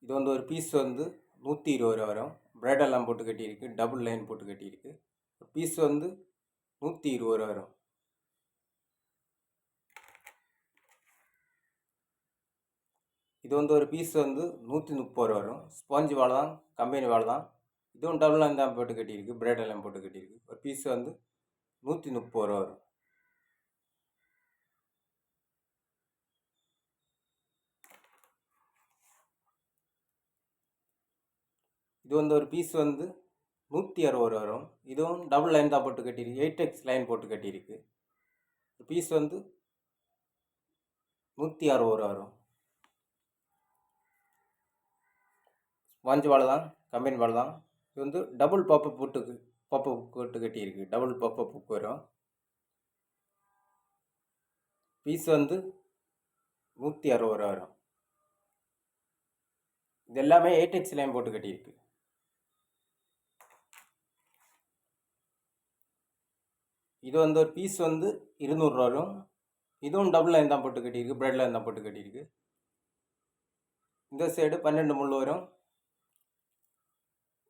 இது வந்து ஒரு பீஸ் வந்து 120 ரூபா வரும். ப்ரைடெல்லாம் போட்டு கட்டியிருக்கு, டபுள் லைன் போட்டு கட்டியிருக்கு. பீஸ் வந்து 120 ரூபா வரும். இது வந்து ஒரு பீஸ் வந்து 130 ரூபா வரும். ஸ்பாஞ்ச் வாழை தான், கம்பெனி வாழை தான். இதுவும் டபுள் லைன் தான் போட்டு கட்டியிருக்கு, ப்ரைடெல்லாம் போட்டு கட்டியிருக்கு. ஒரு பீஸ் வந்து 130 ரூபா வரும். இது வந்து ஒரு பீஸ் வந்து 160 ரூபா வரும். இதுவும் டபுள் லைன் தான் போட்டு கட்டியிருக்கு, 8x லைன் போட்டு கட்டியிருக்கு. பீஸ் வந்து 160 ரூபா வரும். ஸ்பாஞ்ச் வாழை தான், கம்பெனி வாழை தான். இது வந்து டபுள் பப்பப் போட்டு கட்டியிருக்கு, டபுள் பப்பப் புக் வரும். பீஸ் வந்து 160 ரூபா வரும். இது எல்லாமே 8x லைன் போட்டு கட்டியிருக்கு. இது வந்து ஒரு பீஸ் வந்து 200 ரூபா வரும். இதுவும் டபுள் லைன் தான் போட்டு கட்டியிருக்கு, ப்ரெட் லைன் தான் போட்டு கட்டியிருக்கு. இந்த சைடு 12 முள் வரும்,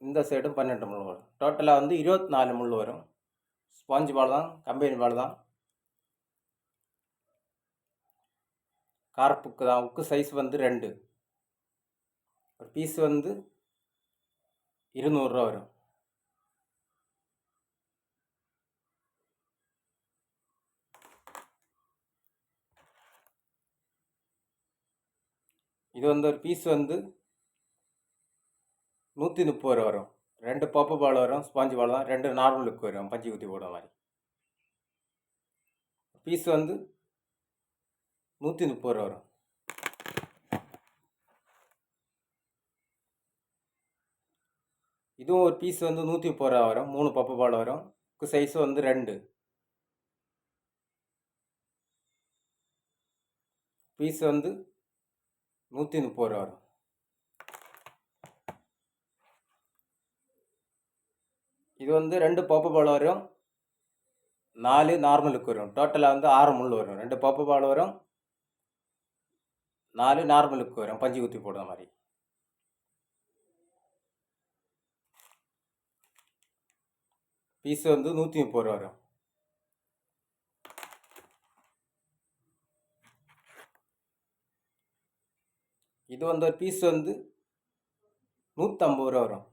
இந்த சைடும் 12 முள் வரும். டோட்டலாக வந்து 24 முள் வரும். ஸ்பாஞ்ச் வாழை தான், கம்பெனி வாழை தான். கார்ப் உக்கு தான். உக்கு சைஸ் வந்து 2. ஒரு பீஸ் வந்து 200 ரூபா வரும். இது வந்து ஒரு பீஸ் வந்து 130 ரூபா வரும். 2 பப்பு பால் வரும், ஸ்பாஞ்ச் பால் தான். 2 நார்மல் லுக் வரும், பஞ்சு குத்தி போடுற மாதிரி. பீஸ் வந்து 130 ரூபா வரும். இதுவும் ஒரு பீஸ் வந்து 130 ரூபா வரும். 3 பப்பு பால் வரும். சைஸ் வந்து 2. பீஸ் வந்து 130 ரூபா வரும். இது வந்து 2 பப்பு பால் வரும், 4 நார்மலுக்கு வரும். டோட்டலாக வந்து 6 முள் வரும். 2 பப்பு பால் வரும், 4 நார்மலுக்கு வரும், பஞ்சு குத்தி போடுற மாதிரி. பீஸ் வந்து 130 ரூபா வரும். இது வந்து ஒரு பீஸ் வந்து 150 ரூபா வரும்.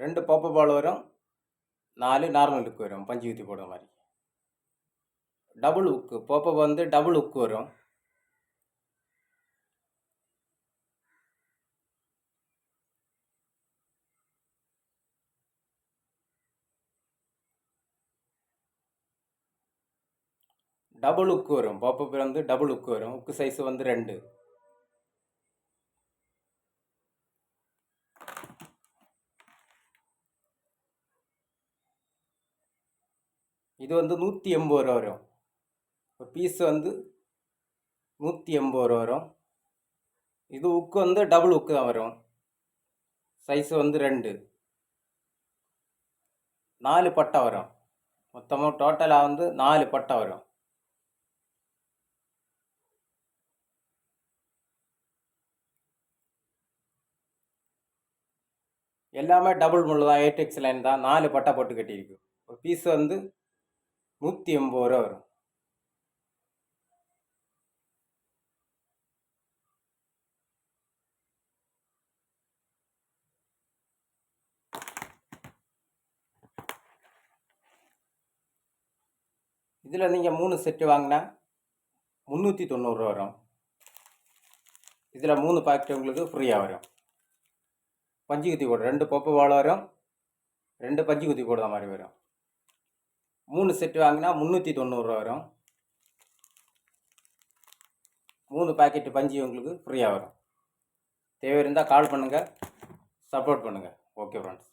2 பப்பு பால் வரும், 4 நார்மலுக்கு வரும், பஞ்சு குத்தி போடுற மாதிரி. டபுள் உக்கு பப்பு வந்து டபுள் உக்கு வரும். டபுள் உக்கு வரும். பப்பு வந்து டபுள் உக்கு வரும். உக்கு சைஸ் வந்து 2. இது வந்து 180 ரூபா வரும். ஒரு பீஸ் வந்து 180 ரூபா வரும். இது உக்கு வந்து டபுள் உக்கு தான் வரும். சைஸ் வந்து 2. 4 பட்டை வரும். மொத்தமாக டோட்டலாக வந்து 4 பட்டை வரும். எல்லாமே டபுள் முள் தான், 8x லைன் தான். 4 பட்டை போட்டு கட்டியிருக்கு. ஒரு பீஸ் வந்து 180 ரூபா வரும். இதில் நீங்கள் 3 செட்டு வாங்கினா 390 ரூபா வரும். இதில் 3 பாக்கெட் உங்களுக்கு ஃப்ரீயாக வரும். பஞ்சு குத்தி போடுற 2 பப்பு வாழை வரும், 2 பஞ்சு குத்தி போடுற மாதிரி வரும். 3 செட்டு வாங்கினா 390 ரூபா வரும். 3 பாக்கெட்டு பஞ்சு உங்களுக்கு ஃப்ரீயாக வரும். தேவை இருந்தால் கால் பண்ணுங்கள், சப்போர்ட் பண்ணுங்கள். Okay friends.